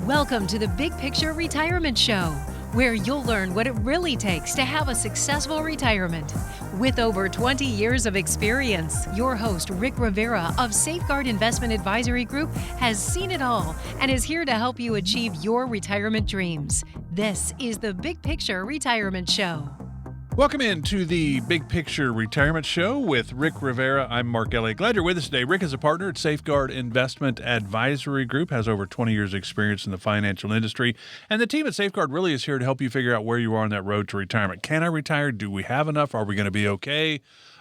Welcome to the Big Picture Retirement Show, where you'll learn what it really takes to have a successful retirement. With over 20 years of experience, your host, Rick Rivera of Safeguard Investment Advisory Group, has seen it all and is here to help you achieve your retirement dreams. This is the Big Picture Retirement Show. Welcome into the Big Picture Retirement Show with Rick Rivera. I'm Mark Elliott. Glad you're with us today. Rick is a partner at Safeguard Investment Advisory Group, has over 20 years experience in the financial industry. And the team at Safeguard really is here to help you figure out where you are on that road to retirement. Can I retire? Do we have enough? Are we going to be okay?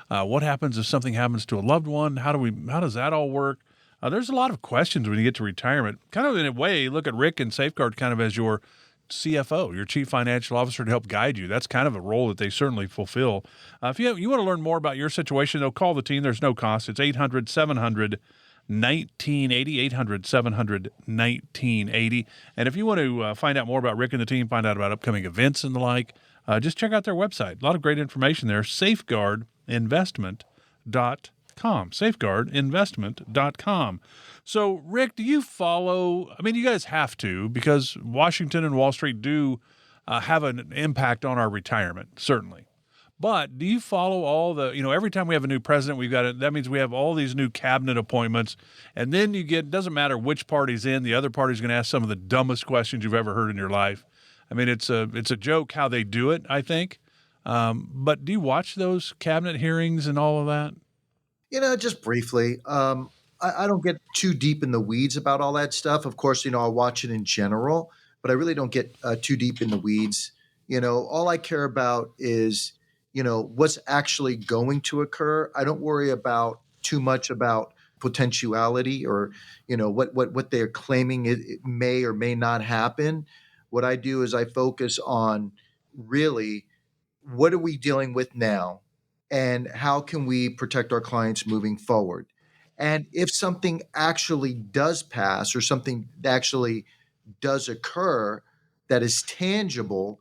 What happens if something happens to a loved one? How does that all work? There's a lot of questions when you get to retirement. Kind of in a way, look at Rick and Safeguard kind of as your CFO, your Chief Financial Officer, to help guide you. That's kind of a role that they certainly fulfill. If you want to learn more about your situation, they'll call the team. There's no cost. It's 800-700-1980, 800-700-1980. And if you want to find out more about Rick and the team, find out about upcoming events and the like, just check out their website. A lot of great information there, safeguardinvestment.com, safeguardinvestment.com. So, Rick, do you follow, you guys have to, because Washington and Wall Street do have an impact on our retirement, certainly. But do you follow all the, every time we have a new president, that means we have all these new cabinet appointments. And then it doesn't matter which party's in, the other party's going to ask some of the dumbest questions you've ever heard in your life. It's a joke how they do it, I think. But do you watch those cabinet hearings and all of that? Just briefly. I don't get too deep in the weeds about all that stuff. Of course, I'll watch it in general, but I really don't get too deep in the weeds. All I care about is, what's actually going to occur. I don't worry about too much about potentiality or, what they're claiming it may or may not happen. What I do is I focus on really what are we dealing with now and how can we protect our clients moving forward. And if something actually does pass or something actually does occur that is tangible,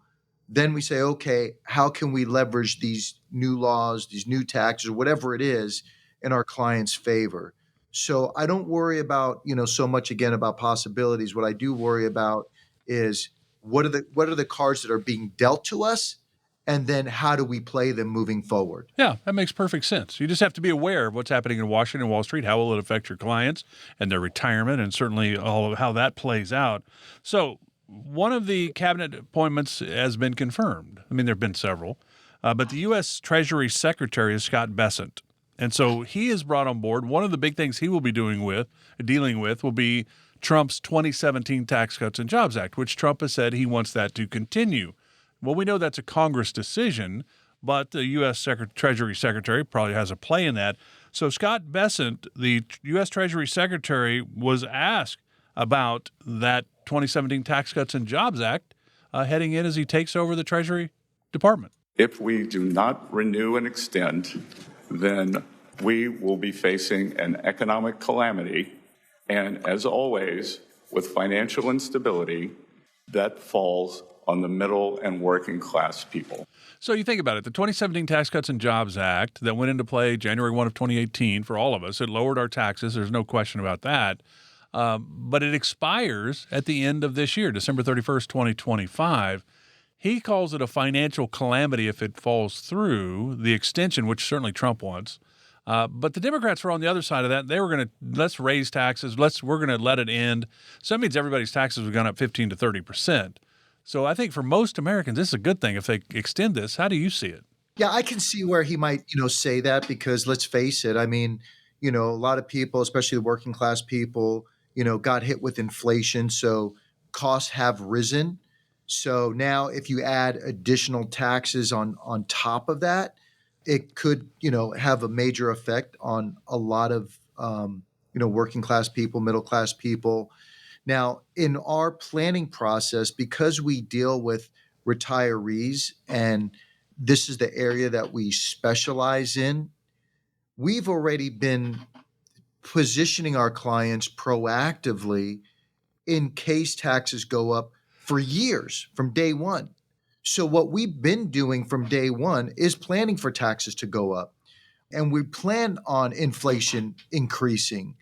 then we say, okay, how can we leverage these new laws, these new taxes, or whatever it is in our client's favor? So I don't worry about, so much again about possibilities. What I do worry about is what are the cards that are being dealt to us? And then how do we play them moving forward? Yeah, that makes perfect sense. You just have to be aware of what's happening in Washington and Wall Street. How will it affect your clients and their retirement, and certainly all of how that plays out. So one of the cabinet appointments has been confirmed. There have been several. But the U.S. Treasury Secretary is Scott Bessent. And so he is brought on board. One of the big things he will be dealing with will be Trump's 2017 Tax Cuts and Jobs Act, which Trump has said he wants that to continue. Well, we know that's a Congress decision, but the U.S. Treasury Secretary probably has a play in that. So Scott Bessent, the U.S. Treasury Secretary, was asked about that 2017 Tax Cuts and Jobs Act heading in as he takes over the Treasury Department. If we do not renew and extend, then we will be facing an economic calamity. And as always, with financial instability, that falls on the middle and working class people. So you think about it, the 2017 Tax Cuts and Jobs Act that went into play January 1 of 2018 for all of us, it lowered our taxes. There's no question about that. But it expires at the end of this year, December 31st, 2025. He calls it a financial calamity if it falls through, the extension, which certainly Trump wants. But the Democrats were on the other side of that. They were going to, let's raise taxes. We're going to let it end. So that means everybody's taxes have gone up 15 to 30%. So I think for most Americans, this is a good thing if they extend this. How do you see it? Yeah, I can see where he might, say that because let's face it. A lot of people, especially the working class people, got hit with inflation. So costs have risen. So now if you add additional taxes on top of that, it could, have a major effect on a lot of, working class people, middle class people. Now, in our planning process, because we deal with retirees and this is the area that we specialize in, we've already been positioning our clients proactively in case taxes go up for years from day one. So what we've been doing from day one is planning for taxes to go up. And we plan on inflation increasing.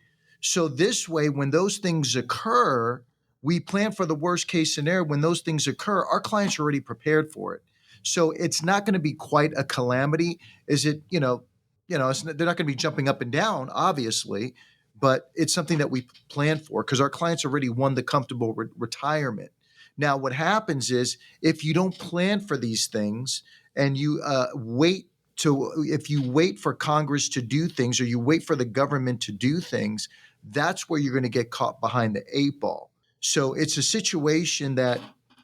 So this way, when those things occur, we plan for the worst case scenario. When those things occur, our clients are already prepared for it. So it's not going to be quite a calamity. Is it, they're not going to be jumping up and down, obviously, but it's something that we plan for because our clients already won the comfortable retirement. Now, what happens is if you don't plan for these things and you if you wait for Congress to do things or you wait for the government to do things, that's where you're going to get caught behind the 8 ball. So it's a situation that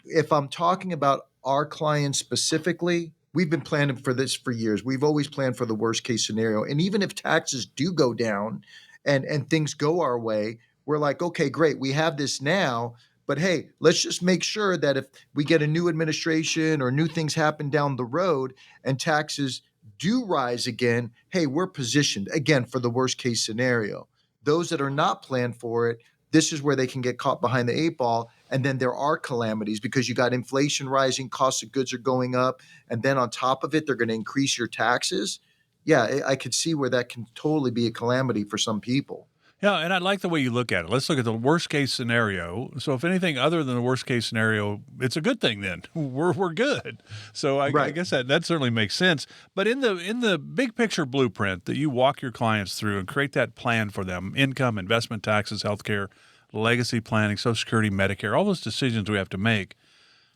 if I'm talking about our clients specifically, we've been planning for this for years. We've always planned for the worst case scenario. And even if taxes do go down and things go our way, we're like, okay, great, we have this now. But hey, let's just make sure that if we get a new administration or new things happen down the road and taxes do rise again, hey, we're positioned again for the worst case scenario. Those that are not planned for it, this is where they can get caught behind the 8 ball. And then there are calamities because you got inflation rising, costs of goods are going up. And then on top of it, they're going to increase your taxes. Yeah, I could see where that can totally be a calamity for some people. Yeah, and I like the way you look at it. Let's look at the worst case scenario. So if anything other than the worst case scenario, it's a good thing then. We're good. So I guess that certainly makes sense. But in the big picture blueprint that you walk your clients through and create that plan for them, income, investment, taxes, healthcare, legacy planning, Social Security, Medicare, all those decisions we have to make,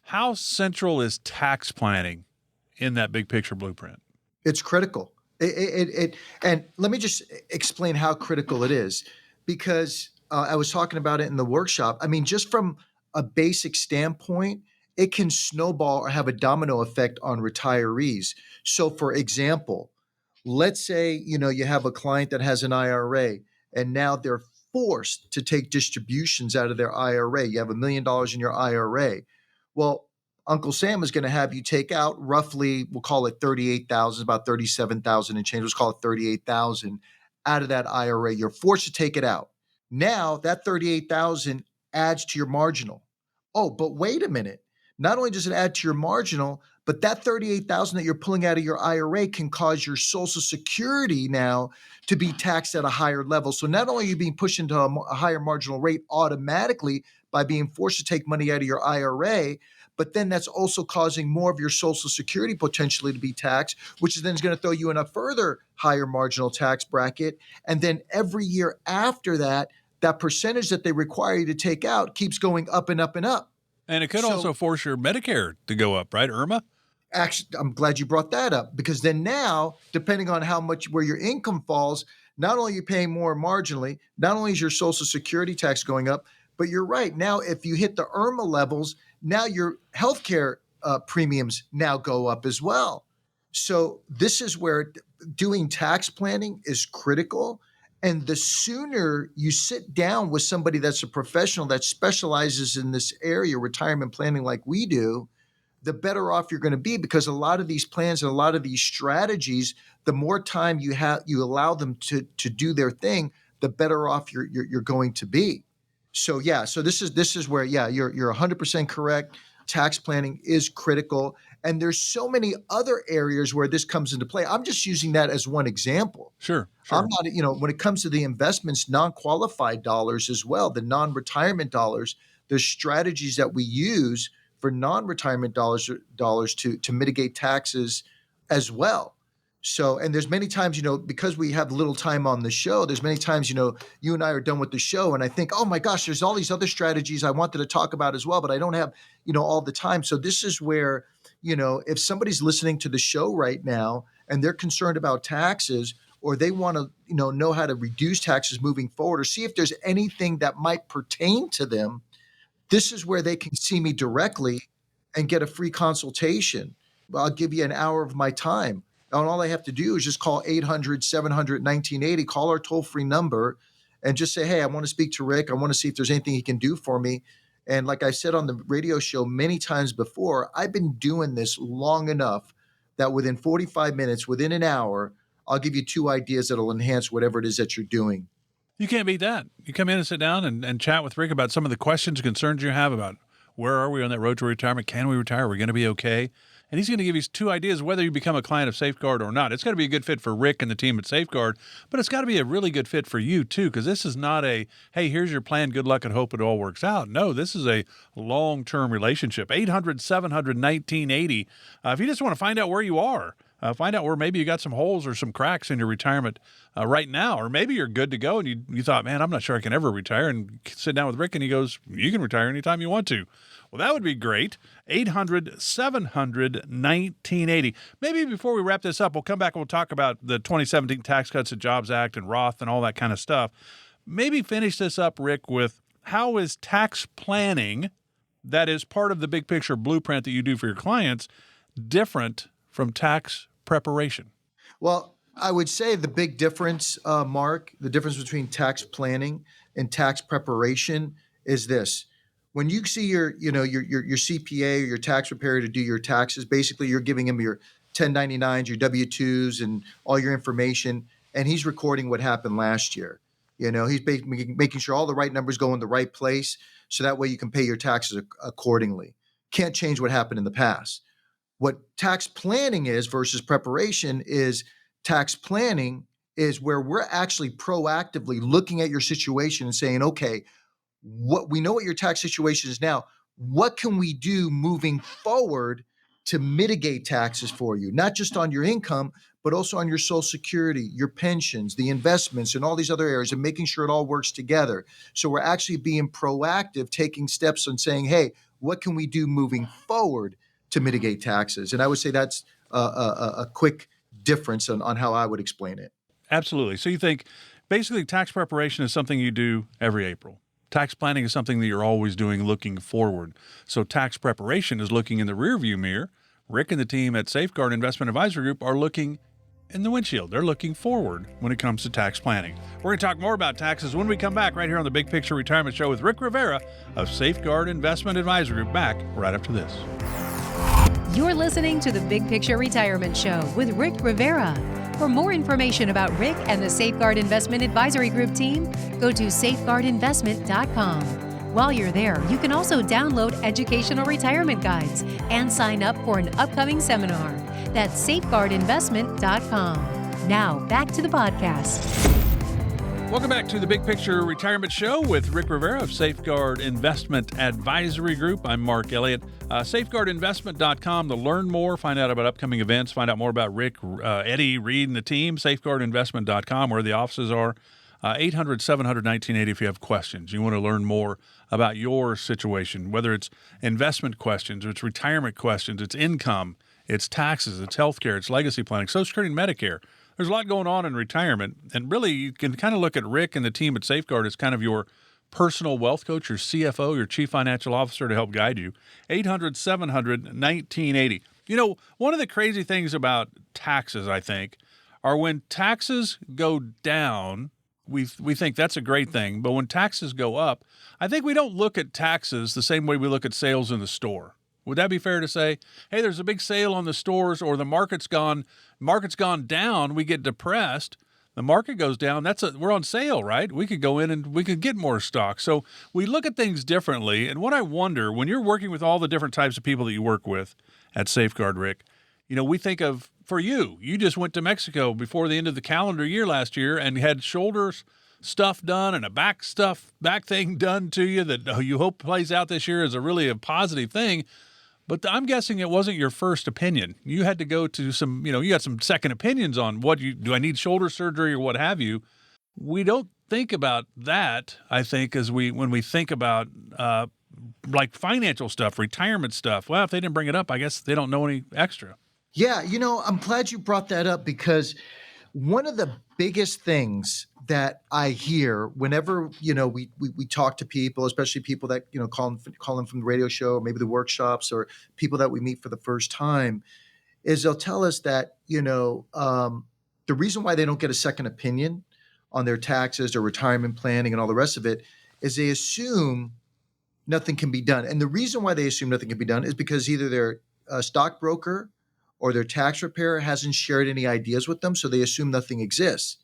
how central is tax planning in that big picture blueprint? It's critical. And let me just explain how critical it is, because I was talking about it in the workshop. I mean, just from a basic standpoint, it can snowball or have a domino effect on retirees. So, for example, let's say you have a client that has an IRA, and now they're forced to take distributions out of their IRA. You have $1 million in your IRA. Well, Uncle Sam is going to have you take out roughly, we'll call it 38,000, about 37,000 and change. Let's call it 38,000 out of that IRA. You're forced to take it out. Now that 38,000 adds to your marginal. Oh, but wait a minute. Not only does it add to your marginal, but that 38,000 that you're pulling out of your IRA can cause your Social Security now to be taxed at a higher level. So not only are you being pushed into a higher marginal rate automatically by being forced to take money out of your IRA, but then that's also causing more of your Social Security potentially to be taxed, which is then going to throw you in a further higher marginal tax bracket. And then every year after that, that percentage that they require you to take out keeps going up and up and up. And it could also force your Medicare to go up, right, Irma? Actually, I'm glad you brought that up, because then now, depending on where your income falls, not only are you paying more marginally, not only is your Social Security tax going up, but you're right. Now, if you hit the IRMA levels, now your healthcare premiums now go up as well. So this is where doing tax planning is critical. And the sooner you sit down with somebody that's a professional that specializes in this area, retirement planning like we do, the better off you're going to be, because a lot of these plans and a lot of these strategies, the more time you allow them to do their thing, the better off you're going to be. So so this is where you're 100% correct. Tax planning is critical, and there's so many other areas where this comes into play. I'm just using that as one example. Sure. I'm not, when it comes to the investments, non-qualified dollars as well, the non-retirement dollars, there's strategies that we use for non-retirement dollars to mitigate taxes as well. So, and there's many times, because we have little time on the show, there's many times, you and I are done with the show and I think, oh my gosh, there's all these other strategies I wanted to talk about as well, but I don't have, all the time. So this is where, if somebody's listening to the show right now and they're concerned about taxes, or they want to, know how to reduce taxes moving forward, or see if there's anything that might pertain to them, this is where they can see me directly and get a free consultation. I'll give you an hour of my time. And all I have to do is just call 800-700-1980, call our toll-free number, and just say, hey, I want to speak to Rick. I want to see if there's anything he can do for me. And like I said on the radio show many times before, I've been doing this long enough that within 45 minutes, within an hour, I'll give you 2 ideas that'll enhance whatever it is that you're doing. You can't beat that. You come in and sit down and chat with Rick about some of the questions and concerns you have about where are we on that road to retirement? Can we retire? Are we going to be okay? and he's going to give you 2 ideas whether you become a client of Safeguard or not. It's got to be a good fit for Rick and the team at Safeguard, but it's got to be a really good fit for you too, because this is not a, hey, here's your plan, good luck and hope it all works out. No, this is a long-term relationship. 800-700-1980. If you just want to find out where you are, find out where maybe you got some holes or some cracks in your retirement right now, or maybe you're good to go and you thought, man, I'm not sure I can ever retire, and sit down with Rick and he goes, you can retire anytime you want to. Well, that would be great. 800-700-1980. Maybe before we wrap this up, we'll come back and we'll talk about the 2017 Tax Cuts and Jobs Act and Roth and all that kind of stuff. Maybe finish this up, Rick, with how is tax planning, that is part of the big picture blueprint that you do for your clients, different from tax preparation? Well, I would say the big difference, Mark, the difference between tax planning and tax preparation is this. When you see your CPA or your tax preparer to do your taxes, basically you're giving him your 1099s, your W-2s, and all your information, and he's recording what happened last year. He's making sure all the right numbers go in the right place, so that way you can pay your taxes accordingly. Can't change what happened in the past. What tax planning is versus preparation is tax planning is where we're actually proactively looking at your situation and saying, okay, we know what your tax situation is now. What can we do moving forward to mitigate taxes for you? Not just on your income, but also on your Social Security, your pensions, the investments, and all these other areas, and making sure it all works together. So we're actually being proactive, taking steps and saying, hey, what can we do moving forward to mitigate taxes? And I would say that's a quick difference on how I would explain it. Absolutely. So you think basically tax preparation is something you do every April. Tax planning is something that you're always doing looking forward. So tax preparation is looking in the rearview mirror. Rick and the team at Safeguard Investment Advisory Group are looking in the windshield. They're looking forward when it comes to tax planning. We're going to talk more about taxes when we come back right here on the Big Picture Retirement Show with Rick Rivera of Safeguard Investment Advisory Group, back right after this. You're listening to the Big Picture Retirement Show with Rick Rivera. For more information about Rick and the Safeguard Investment Advisory Group team, go to safeguardinvestment.com. While you're there, you can also download educational retirement guides and sign up for an upcoming seminar. That's safeguardinvestment.com. Now, back to the podcast. Welcome back to the Big Picture Retirement Show with Rick Rivera of Safeguard Investment Advisory Group. I'm Mark Elliott. Safeguardinvestment.com to learn more, find out about upcoming events, find out more about Rick, Eddie, Reed, and the team. Safeguardinvestment.com, where the offices are. 800-700-1980 if you have questions. You want to learn more about your situation, whether it's investment questions, or it's retirement questions, it's income, it's taxes, it's healthcare, it's legacy planning, Social Security and Medicare. There's a lot going on in retirement, and really you can kind of look at Rick and the team at Safeguard as kind of your personal wealth coach, your CFO, your chief financial officer to help guide you. 800-700-1980. One of the crazy things about taxes, I think, are when taxes go down, we think that's a great thing, but when taxes go up, I think we don't look at taxes the same way we look at sales in the store. Would that be fair to say? Hey, there's a big sale on the stores, or the market's gone down, we get depressed. The market goes down, we're on sale, right? We could go in and we could get more stock. So we look at things differently. And what I wonder, when you're working with all the different types of people that you work with at Safeguard, Rick, we think of, for you just went to Mexico before the end of the calendar year last year and had shoulders stuff done and a back thing done to you that you hope plays out this year as a positive thing. But I'm guessing it wasn't your first opinion. You had to go to some, you got some second opinions on do I need shoulder surgery or what have you. We don't think about that, I think, when we think about like financial stuff, retirement stuff. Well, if they didn't bring it up, I guess they don't know any extra. Yeah, I'm glad you brought that up, because one of the biggest things that I hear whenever, we talk to people, especially people that, call in from the radio show, or maybe the workshops, or people that we meet for the first time, is they'll tell us that, the reason why they don't get a second opinion on their taxes or retirement planning and all the rest of it is they assume nothing can be done. And the reason why they assume nothing can be done is because either their stockbroker or their tax preparer hasn't shared any ideas with them, so they assume nothing exists.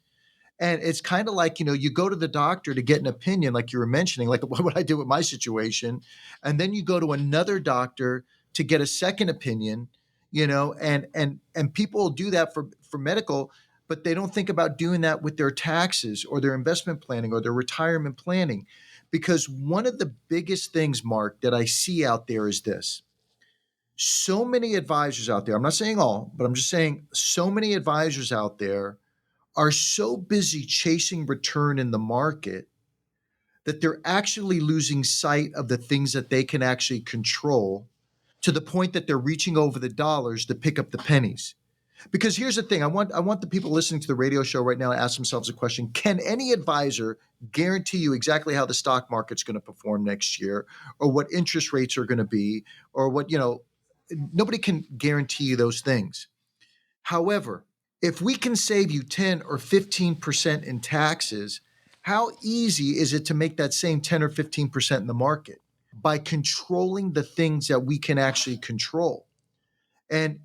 And it's kind of like, you go to the doctor to get an opinion, like you were mentioning, like what I did with my situation, and then you go to another doctor to get a second opinion, and people will do that for medical, but they don't think about doing that with their taxes or their investment planning or their retirement planning. Because one of the biggest things, Mark, that I see out there is this. So many advisors out there, I'm not saying all, but I'm just saying so many advisors out there are so busy chasing return in the market that they're actually losing sight of the things that they can actually control, to the point that they're reaching over the dollars to pick up the pennies. Because here's the thing, I want the people listening to the radio show right now to ask themselves a question. Can any advisor guarantee you exactly how the stock market's going to perform next year, or what interest rates are going to be, or what, nobody can guarantee you those things. However, if we can save you 10 or 15% in taxes, how easy is it to make that same 10 or 15% in the market? By controlling the things that we can actually control. And,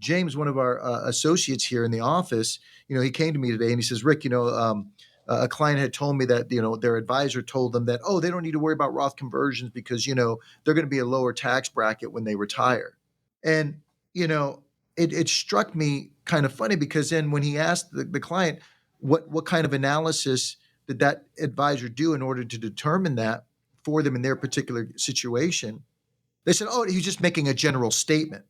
James, one of our associates here in the office, he came to me today and he says, Rick, a client had told me that, their advisor told them that, oh, they don't need to worry about Roth conversions because, they're going to be a lower tax bracket when they retire. And, it struck me kind of funny, because then when he asked the client, what kind of analysis did that advisor do in order to determine that for them in their particular situation, they said, oh, he's just making a general statement.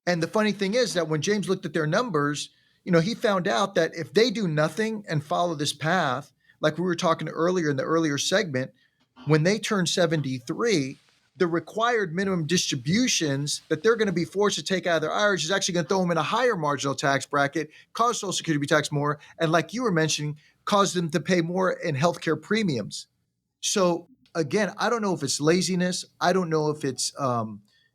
And the funny thing is that when James looked at their numbers, he found out that if they do nothing and follow this path, like we were talking earlier in the earlier segment, when they turn 73, the required minimum distributions that they're going to be forced to take out of their IRAs is actually going to throw them in a higher marginal tax bracket, cause Social Security to be taxed more, and like you were mentioning, cause them to pay more in healthcare premiums. So again, I don't know if it's laziness. I don't know if it's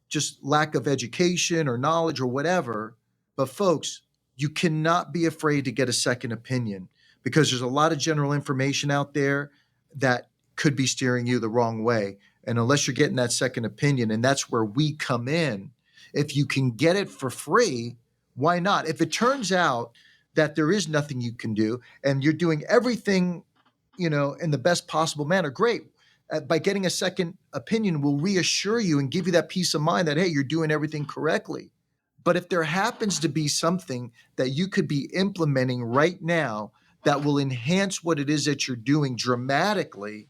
just lack of education or knowledge or whatever. But folks, you cannot be afraid to get a second opinion, because there's a lot of general information out there that could be steering you the wrong way. And unless you're getting that second opinion, and that's where we come in, if you can get it for free, why not? If it turns out that there is nothing you can do and you're doing everything, in the best possible manner, great. By getting a second opinion will reassure you and give you that peace of mind that, hey, you're doing everything correctly. But if there happens to be something that you could be implementing right now that will enhance what it is that you're doing dramatically,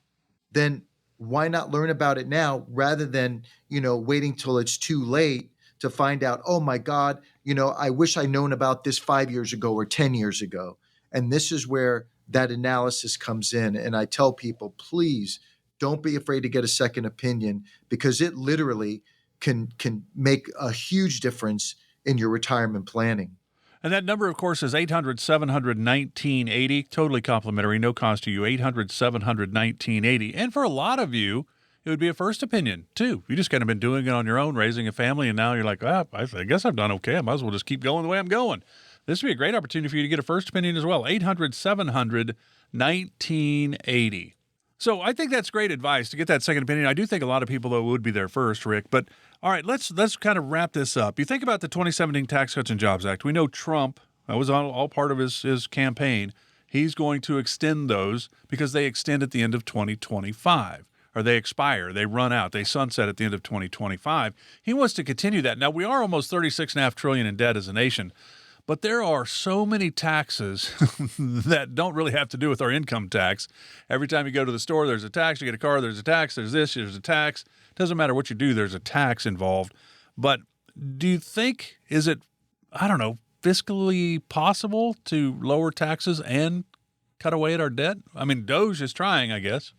then why not learn about it now rather than, waiting till it's too late to find out, oh my God, I wish I'd known about this 5 years ago or 10 years ago. And this is where that analysis comes in. And I tell people, please don't be afraid to get a second opinion, because it literally can make a huge difference in your retirement planning. And that number, of course, is 800-700-1980. Totally complimentary, no cost to you, 800-700-1980. And for a lot of you, it would be a first opinion, too. You just kind of been doing it on your own, raising a family, and now you're like, I guess I've done okay. I might as well just keep going the way I'm going. This would be a great opportunity for you to get a first opinion as well, 800-700-1980. So I think that's great advice to get that second opinion. I do think a lot of people, though, would be there first, Rick. But all right, let's kind of wrap this up. You think about the 2017 Tax Cuts and Jobs Act. We know Trump, that was all part of his campaign. He's going to extend those because they extend at the end of 2025. Or they expire, they run out, they sunset at the end of 2025. He wants to continue that. Now, we are almost $36.5 trillion in debt as a nation. But there are so many taxes that don't really have to do with our income tax. Every time you go to the store, there's a tax. You get a car, there's a tax. There's this, there's a tax. Doesn't matter what you do, there's a tax involved. But do you think, is it, fiscally possible to lower taxes and cut away at our debt? I mean, DOGE is trying, I guess.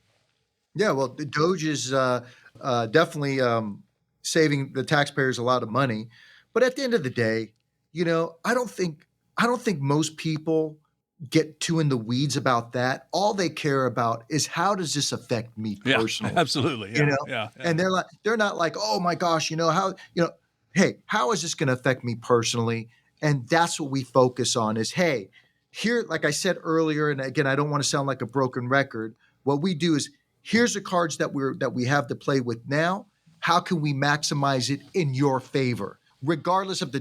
Yeah, well, the DOGE is definitely saving the taxpayers a lot of money. But at the end of the day, I don't think most people get too in the weeds about that. All they care about is, how does this affect me personally? Yeah, absolutely. Yeah, And they're not like, oh my gosh, hey, how is this going to affect me personally? And that's what we focus on is, hey, here, like I said earlier, and again, I don't want to sound like a broken record. What we do is, here's the cards that we have to play with now. How can we maximize it in your favor? Regardless of the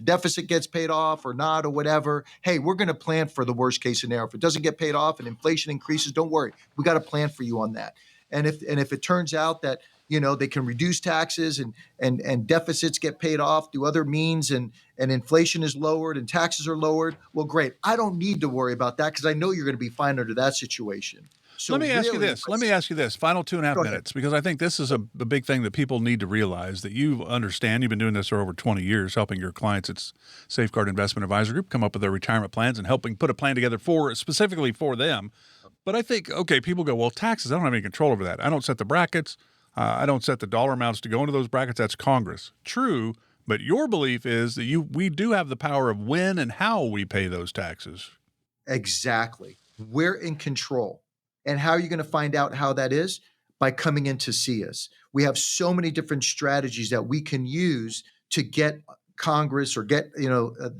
deficit gets paid off or not or whatever, hey, we're going to plan for the worst case scenario. If it doesn't get paid off and inflation increases, don't worry. We got a plan for you on that. And if it turns out that they can reduce taxes and deficits get paid off through other means and inflation is lowered and taxes are lowered, well, great. I don't need to worry about that because I know you're going to be fine under that situation. So Let me ask you this. Final 2.5 minutes, because I think this is a big thing that people need to realize, that you understand. You've been doing this for over 20 years, helping your clients at Safeguard Investment Advisory Group come up with their retirement plans and helping put a plan together specifically for them. But I think, okay, people go, well, taxes, I don't have any control over that. I don't set the brackets. I don't set the dollar amounts to go into those brackets. That's Congress. True, but your belief is that we do have the power of when and how we pay those taxes. Exactly. We're in control. And how are you going to find out how that is? By coming in to see us. We have so many different strategies that we can use to get Congress or get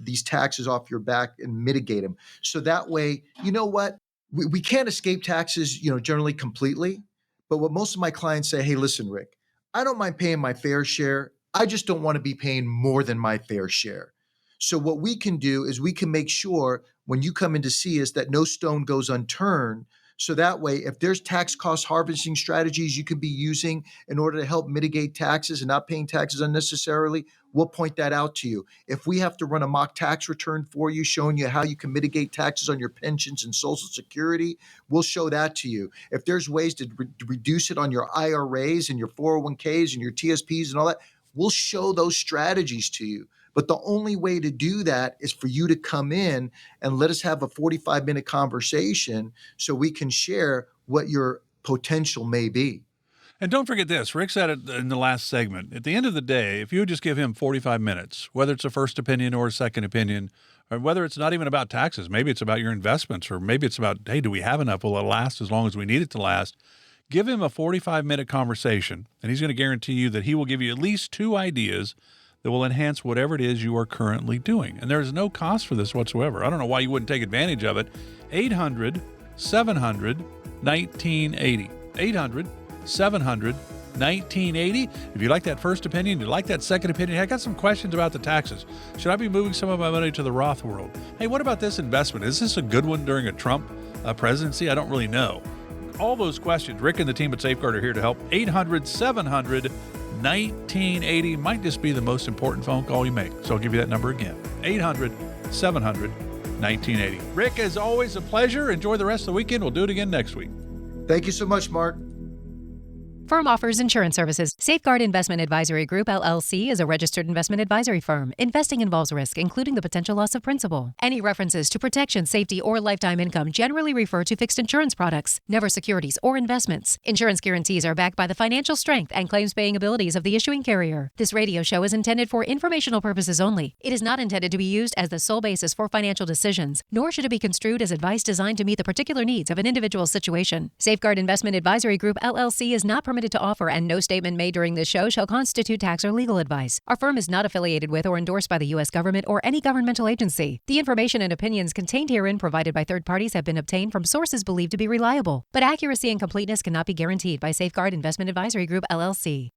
these taxes off your back and mitigate them. So that way, you know what? We can't escape taxes, generally completely. But what most of my clients say, hey, listen, Rick, I don't mind paying my fair share. I just don't want to be paying more than my fair share. So what we can do is we can make sure when you come in to see us that no stone goes unturned. So that way, if there's tax cost harvesting strategies you could be using in order to help mitigate taxes and not paying taxes unnecessarily, we'll point that out to you. If we have to run a mock tax return for you, showing you how you can mitigate taxes on your pensions and Social Security, we'll show that to you. If there's ways to reduce it on your IRAs and your 401ks and your TSPs and all that, we'll show those strategies to you. But the only way to do that is for you to come in and let us have a 45-minute conversation so we can share what your potential may be. And don't forget this. Rick said it in the last segment. At the end of the day, if you just give him 45 minutes, whether it's a first opinion or a second opinion, or whether it's not even about taxes, maybe it's about your investments, or maybe it's about, hey, do we have enough? Will it last as long as we need it to last? Give him a 45-minute conversation, and he's going to guarantee you that he will give you at least 2 ideas that will enhance whatever it is you are currently doing. And there is no cost for this whatsoever. I don't know why you wouldn't take advantage of it. 800-700-1980. 800-700-1980. If you like that first opinion, you like that second opinion, I got some questions about the taxes. Should I be moving some of my money to the Roth world? Hey, what about this investment? Is this a good one during a Trump presidency? I don't really know. All those questions, Rick and the team at Safeguard are here to help. 800-700-1980 might just be the most important phone call you make. So I'll give you that number again. 800-700-1980. Rick, as always, a pleasure. Enjoy the rest of the weekend. We'll do it again next week. Thank you so much, Mark. Firm offers insurance services. Safeguard Investment Advisory Group, LLC is a registered investment advisory firm. Investing involves risk, including the potential loss of principal. Any references to protection, safety, or lifetime income generally refer to fixed insurance products, never securities or investments. Insurance guarantees are backed by the financial strength and claims-paying abilities of the issuing carrier. This radio show is intended for informational purposes only. It is not intended to be used as the sole basis for financial decisions, nor should it be construed as advice designed to meet the particular needs of an individual situation. Safeguard Investment Advisory Group, LLC is not permitted to offer, and no statement made during this show shall constitute tax or legal advice. Our firm is not affiliated with or endorsed by the U.S. government or any governmental agency. The information and opinions contained herein provided by third parties have been obtained from sources believed to be reliable, but accuracy and completeness cannot be guaranteed by Safeguard Investment Advisory Group, LLC.